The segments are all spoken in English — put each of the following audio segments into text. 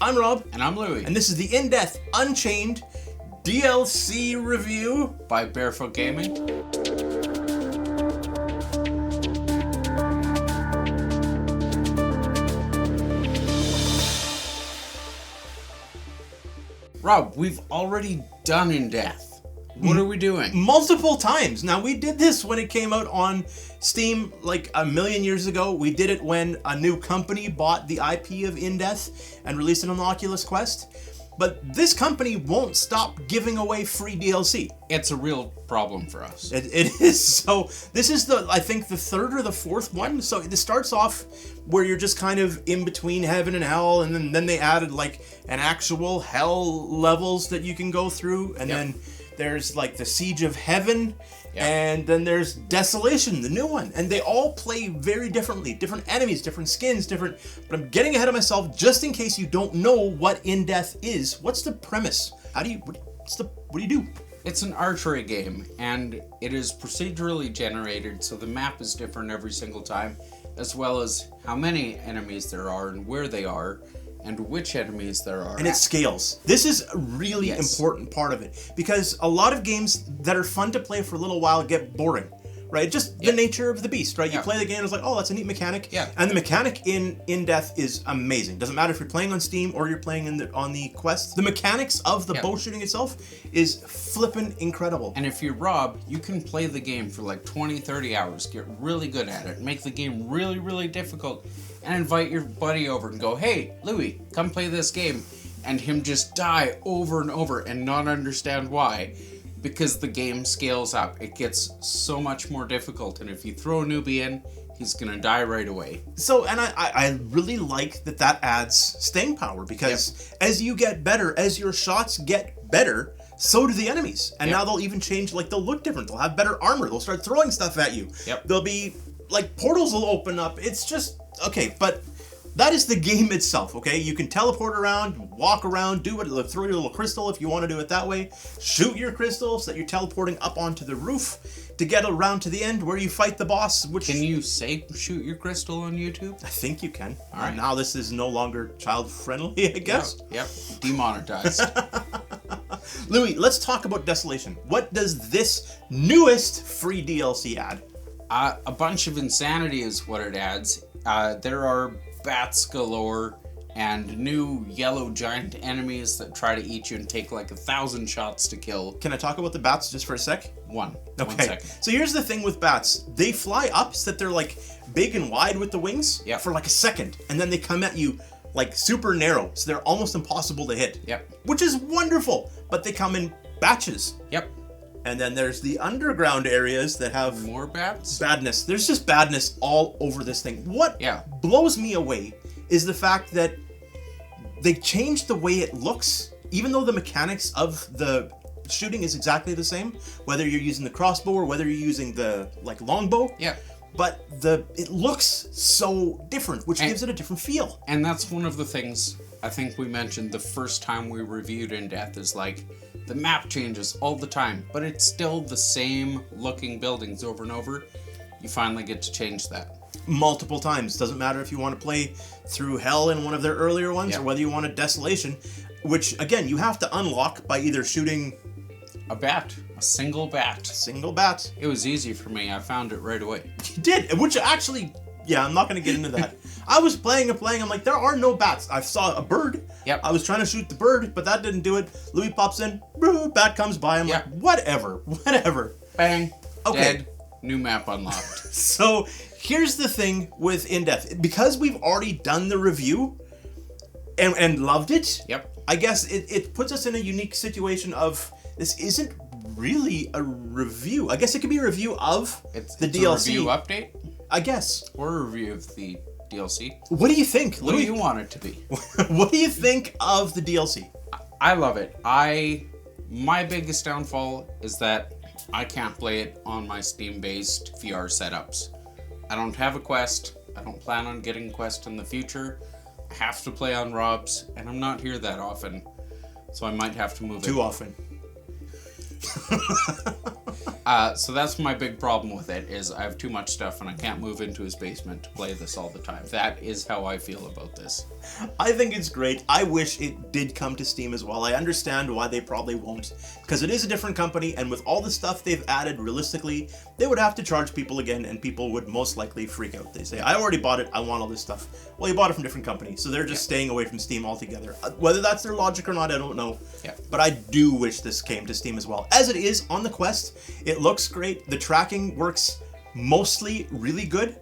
I'm Rob. And I'm Louie. And this is the In Death Unchained DLC review by Barefoot Gaming. Rob, we've already done In Death. What are we doing? Multiple times. Now, we did this when it came out on Steam like a million years ago. We did it when a new company bought the IP of In Death and released it on the Oculus Quest. But this company won't stop giving away free DLC. It's a real problem for us. It is. So this is I think the third or the fourth one. Yep. So this starts off where you're just kind of in between heaven and hell, and then they added like an actual hell levels that you can go through, and then there's like the Siege of Heaven, and then there's Desolation, the new one. And they all play very differently. Different enemies, different skins, different... But I'm getting ahead of myself just in case you don't know what In Death is. What's the premise? What do you do? It's an archery game, and it is procedurally generated, so the map is different every single time, as well as how many enemies there are and where they are, and which enemies there are. And it scales. This is a really important part of it, because a lot of games that are fun to play for a little while get boring, right? Just the nature of the beast, right? You play the game, it's like, oh, that's a neat mechanic. Yeah. And the mechanic in Death is amazing. Doesn't matter if you're playing on Steam or you're playing on the Quest. The mechanics of the bow shooting itself is flippin' incredible. And if you're Rob, you can play the game for like 20, 30 hours, get really good at it, make the game really, really difficult, and invite your buddy over and go, hey, Louie, come play this game, and him just die over and over and not understand why, because the game scales up. It gets so much more difficult, and if you throw a newbie in, he's gonna die right away. So, and I really like that adds staying power, because as you get better, as your shots get better, so do the enemies. And now they'll even change, like they'll look different. They'll have better armor. They'll start throwing stuff at you. They'll be, like portals will open up. It's just, okay, but that is the game itself, okay? You can teleport around, walk around, do it, throw your little crystal if you want to do it that way. Shoot your crystal so that you're teleporting up onto the roof to get around to the end where you fight the boss, which... Can you say shoot your crystal on YouTube? I think you can. All right. Now this is no longer child-friendly, I guess. Yep, demonetized. Louie, let's talk about Desolation. What does this newest free DLC add? A bunch of insanity is what it adds. There are bats galore and new yellow giant enemies that try to eat you and take like 1,000 shots to kill. Can I talk about the bats just for a sec? One Okay. second. So here's the thing with bats. They fly up so that they're like big and wide with the wings for like a second. And then they come at you like super narrow. So they're almost impossible to hit. Which is wonderful. But they come in batches. And then there's the underground areas that have more bats. Badness. There's just badness all over this thing. What blows me away is the fact that they changed the way it looks, even though the mechanics of the shooting is exactly the same, whether you're using the crossbow or whether you're using the like longbow. But it looks so different, which gives it a different feel. And that's one of the things I think we mentioned the first time we reviewed In Death is like the map changes all the time, but it's still the same looking buildings over and over. You finally get to change that. Multiple times. Doesn't matter if you want to play through Hell in one of their earlier ones or whether you want a Desolation, which again, you have to unlock by either shooting a bat. A single bat. Single bat. It was easy for me. I found it right away. You did, which actually, I'm not going to get into that. I was playing, I'm like, there are no bats. I saw a bird. I was trying to shoot the bird, but that didn't do it. Louis pops in, bat comes by. I'm like, whatever. Bang. Okay. Dead. New map unlocked. So here's the thing with In Death. Because we've already done the review and loved it, I guess it puts us in a unique situation of this isn't really a review. I guess it could be a review of the DLC. A review update? I guess. Or a review of the DLC. What do you think? What do you want it to be? What do you think of the DLC? I love it. My biggest downfall is that I can't play it on my Steam-based VR setups. I don't have a Quest. I don't plan on getting a Quest in the future. I have to play on Rob's, and I'm not here that often, so I might have to move it. Too often. So that's my big problem with it, is I have too much stuff and I can't move into his basement to play this all the time. That is how I feel about this. I think it's great. I wish it did come to Steam as well. I understand why they probably won't, because it is a different company, and with all the stuff they've added, realistically, they would have to charge people again, and people would most likely freak out. They say, I already bought it, I want all this stuff. Well, you bought it from different companies, so they're just staying away from Steam altogether. Whether that's their logic or not, I don't know. Yeah. But I do wish this came to Steam as well. As it is on the Quest, it looks great. The tracking works mostly really good,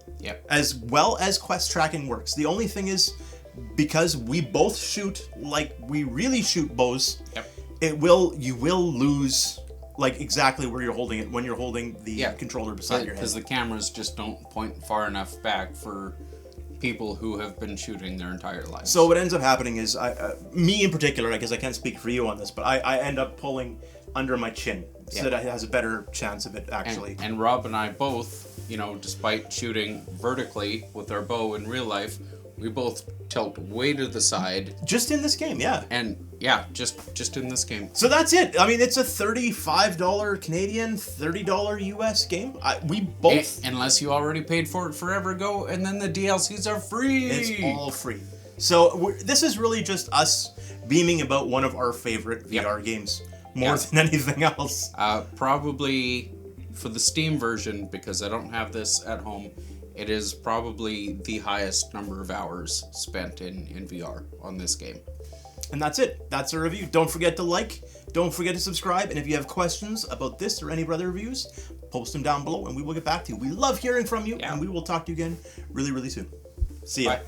as well as Quest tracking works. The only thing is, because we both shoot like we really shoot bows, you will lose like exactly where you're holding it when you're holding the controller beside your head. Because the cameras just don't point far enough back for people who have been shooting their entire lives. So what ends up happening is, me in particular, I guess I can't speak for you on this, but I end up pulling under my chin so that it has a better chance of it actually. And Rob and I both, you know, despite shooting vertically with our bow in real life, we both tilt way to the side. Just in this game, yeah. And just in this game. So that's it. I mean, it's a $35 Canadian, $30 US game. We both... Unless you already paid for it forever ago, and then the DLCs are free. It's all free. So this is really just us beaming about one of our favorite VR games. More than anything else. Probably for the Steam version, because I don't have this at home, it is probably the highest number of hours spent in VR on this game. And that's it. That's our review. Don't forget to like. Don't forget to subscribe. And if you have questions about this or any of our other reviews, post them down below and we will get back to you. We love hearing from you, and we will talk to you again really, really soon. See ya. Bye.